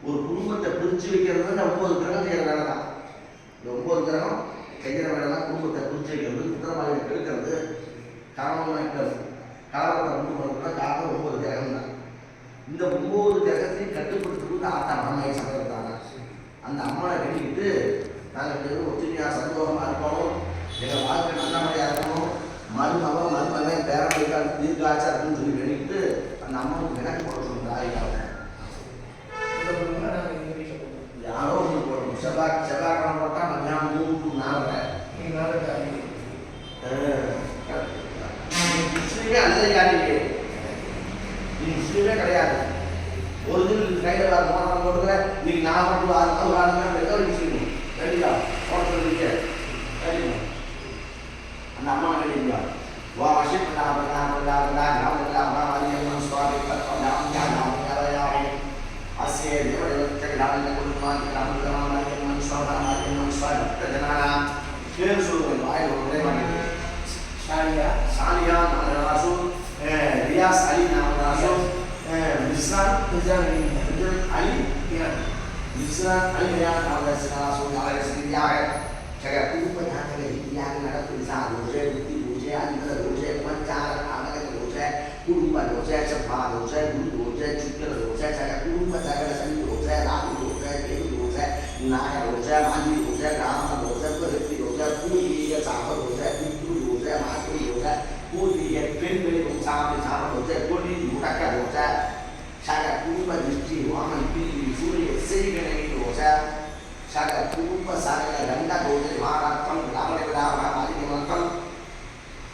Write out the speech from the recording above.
ஒரு குடும்பத்தை பிரித்து வைக்கிறது இந்த 9 கிரகம் செய்கிற வேலை தான். இந்த 9 கிரகம் செய்கிற வேலை தான் குடும்பத்தை பிரித்து வைக்கிறது, குற்றவாளியை கெடுக்கிறது, கலவரத்தை கொண்டு போகிறதுனா காரணம் 9 கிரகம் தான். இந்த 9 கிரகத்தையும் கட்டுப்படுத்துறது ஆத்தா மனமாய் சங்கரத்தாங்க. அந்த அம்மனை வேண்டிக்கிட்டு நாங்கள் ஒற்றுமையாக சந்தோஷமாக இருக்கணும், எங்கள் வாழ்க்கை நல்ல முறையாக இருக்கணும், மருமகன் பேரமைக்கால் தீர்க்காச்சா இருக்குன்னு சொல்லி வேண்டிக்கிட்டு அந்த அம்மனுக்கு விளக்கு போட சொல்லுங்க. ஆயிரம் யாரோ ஒன்று போடணும். செவ்வாய்க்கிழமை போட்டால் மத்தியானம் 3 to 4 முஸ்லீமே அல்ல யாருங்க, நீ முஸ்லீமே கிடையாது. ஒரு தினம் கையில் மோதிரம் போட்டுக்கிற இன்னைக்கு 4 to 6 நாள் முஸ்லீம் கண்டிப்பா போட சொல்லிக்க கண்டிப்பா அந்த அம்மா கண்டிப்பா வா வசிப் பேர் சொல்லுவேன் வாயில் ஒரே மாதிரி சாலியா நாமராசு, ரியாஸ் அலி நாமராசு, மிஸ்ரான் அலி மிஸ்ரான் அலி நாமராசு நாமராசு Saya lupa yang ada tulisan dosa, bukti dosa, antara dosa, pencara, antara dosa, lupa dosa, cepat dosa, dulu dosa, cukur dosa, saya lupa saya sendiri dosa, lalu dosa, itu dosa, naik dosa, mandi dosa, ramah dosa, berhenti dosa, pulih sama dosa, itu dosa, mati dosa, pulih beli dosa, sama dosa, pulih buka dosa, saya lupa diri, orang pilih suri, sehingga ini dosa. Saya lupa saya rendah dosa, marah, kamu